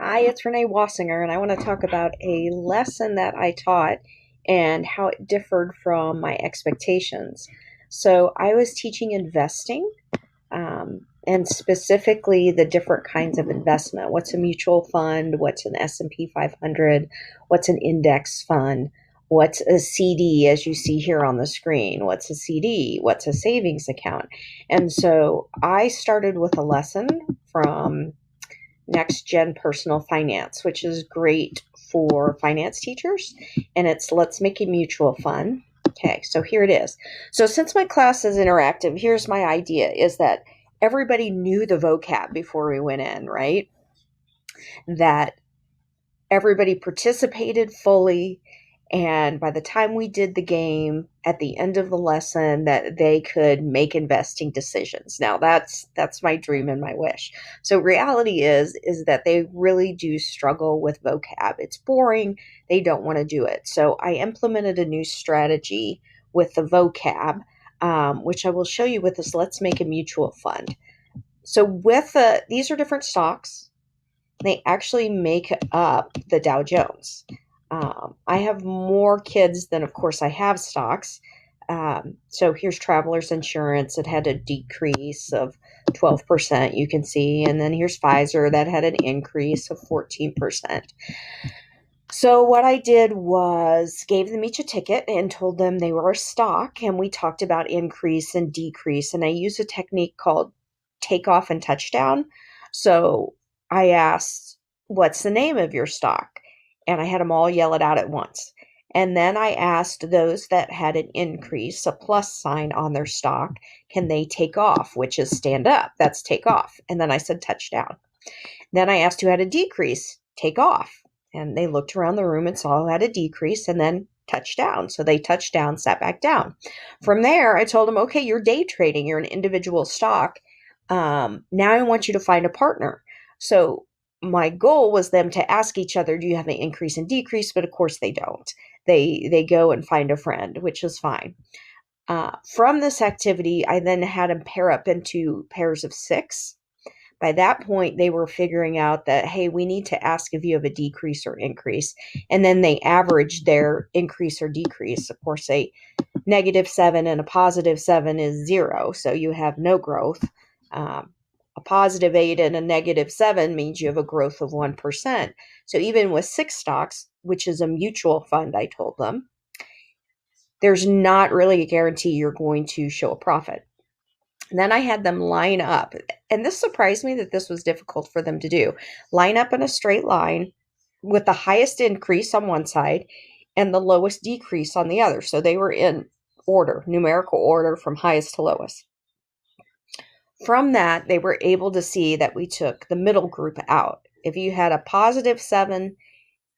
Hi, it's Renee Wassinger, and I want to talk about a lesson that I taught and how it differed from my expectations. So, I was teaching investing, and specifically the different kinds of investment. What's a mutual fund? What's an S&P 500? What's an index fund? What's a CD, as you see here on the screen? What's a CD? What's a savings account? And so, I started with a lesson from Next Gen Personal Finance, which is great for finance teachers. And it's Let's Make a Mutual Fund. Okay, so here it is. So since my class is interactive, here's my idea is that everybody knew the vocab before we went in, right? That everybody participated fully, and by the time we did the game at the end of the lesson that they could make investing decisions. Now that's my dream and my wish. So reality is that they really do struggle with vocab. It's boring. They don't want to do it. So I implemented a new strategy with the vocab, which I will show you with this Let's Make a Mutual Fund. So these are different stocks. They actually make up the Dow Jones. I have more kids than, of course, I have stocks. So here's Travelers Insurance. It had a decrease of 12%, you can see. And then here's Pfizer. That had an increase of 14%. So what I did was gave them each a ticket and told them they were a stock. And we talked about increase and decrease. And I used a technique called takeoff and touchdown. So I asked, what's the name of your stock? And I had them all yell it out at once. And then I asked those that had an increase, a plus sign on their stock, can they take off, which is stand up. That's take off. And then I said touchdown. Then I asked who had a decrease, take off. And they looked around the room and saw who had a decrease and then touchdown. So they touched down, sat back down. From there, I told them, okay, you're day trading. You're an individual stock. Now I want you to find a partner. So my goal was them to ask each other, do you have an increase and decrease? But of course they don't. They go and find a friend, which is fine. From this activity, I then had them pair up into pairs of 6. By that point, they were figuring out that, hey, we need to ask if you have a decrease or increase. And then they averaged their increase or decrease. Of course, a -7 and a +7 is 0. So you have no growth. A +8 and a -7 means you have a growth of 1%. So even with 6 stocks, which is a mutual fund, I told them, there's not really a guarantee you're going to show a profit. And then I had them line up, and this surprised me that this was difficult for them to do. Line up in a straight line with the highest increase on one side and the lowest decrease on the other. So they were in order, numerical order from highest to lowest. From that, they were able to see that we took the middle group out. If you had a +7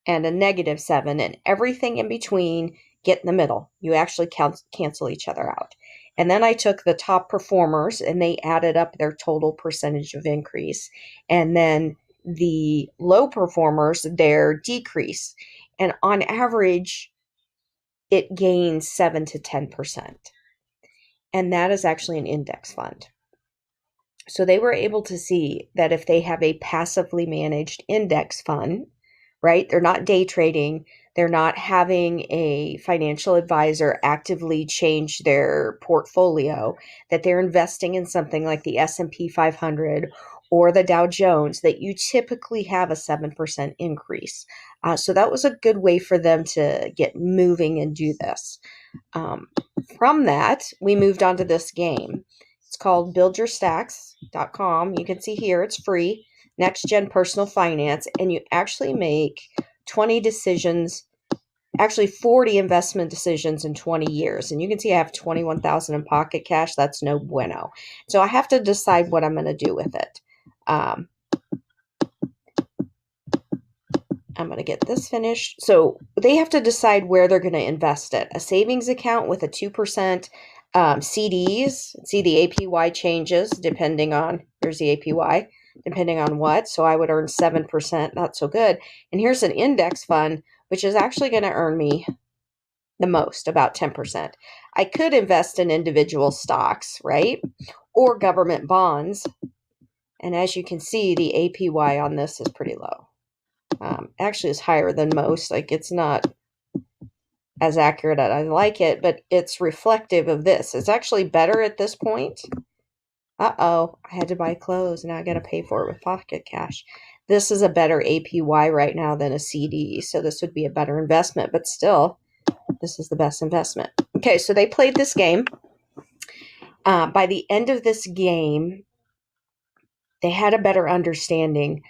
and a -7 and everything in between, get in the middle. You actually cancel each other out. And then I took the top performers and they added up their total percentage of increase. And then the low performers, their decrease. And on average, it gains 7 to 10%. And that is actually an index fund. So they were able to see that if they have a passively managed index fund, right? They're not day trading. They're not having a financial advisor actively change their portfolio, that they're investing in something like the S&P 500 or the Dow Jones, that you typically have a 7% increase. So that was a good way for them to get moving and do this. From that, we moved on to this game. It's called buildyourstacks.com. You can see here it's free. Next Gen Personal Finance, and you actually make 20 decisions, actually 40 investment decisions in 20 years. And you can see I have 21,000 in pocket cash. That's no bueno. So I have to decide what I'm going to do with it. I'm going to get this finished. So they have to decide where they're going to invest it. A savings account with a 2%, CDs. See the APY changes depending on, there's the APY, depending on what. So I would earn 7%, not so good. And here's an index fund, which is actually going to earn me the most, about 10%. I could invest in individual stocks, right? Or government bonds. And as you can see, the APY on this is pretty low. Actually, it's higher than most. Like, it's not as accurate as I like it, but it's reflective of this. It's actually better at this point. Uh-oh, I had to buy clothes. Now I got to pay for it with pocket cash. This is a better APY right now than a CD, so this would be a better investment, but still, this is the best investment. Okay, so they played this game. By the end of this game, they had a better understanding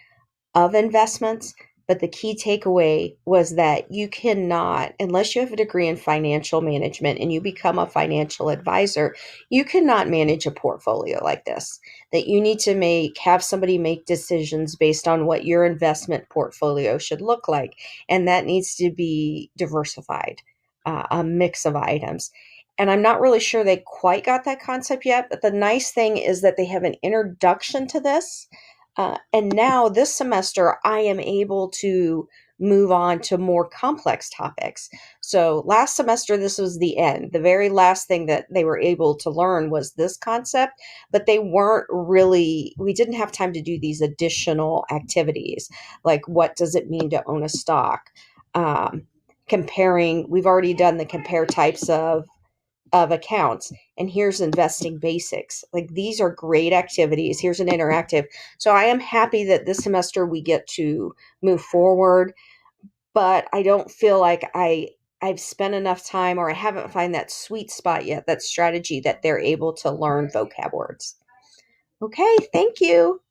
of investments, but the key takeaway was that you cannot, unless you have a degree in financial management and you become a financial advisor, you cannot manage a portfolio like this. That you need to have somebody make decisions based on what your investment portfolio should look like, and that needs to be diversified, a mix of items. And I'm not really sure they quite got that concept yet, but the nice thing is that they have an introduction to this, and now this semester, I am able to move on to more complex topics. So last semester, this was the end. The very last thing that they were able to learn was this concept, but they weren't really, we didn't have time to do these additional activities. Like, what does it mean to own a stock? Um, we've already done the compare types of accounts, and here's investing basics. Like, these are great activities. Here's an interactive. So I am happy that this semester we get to move forward, but I don't feel like I've spent enough time, or I haven't found that sweet spot yet, that strategy that they're able to learn vocab words. Okay, thank you.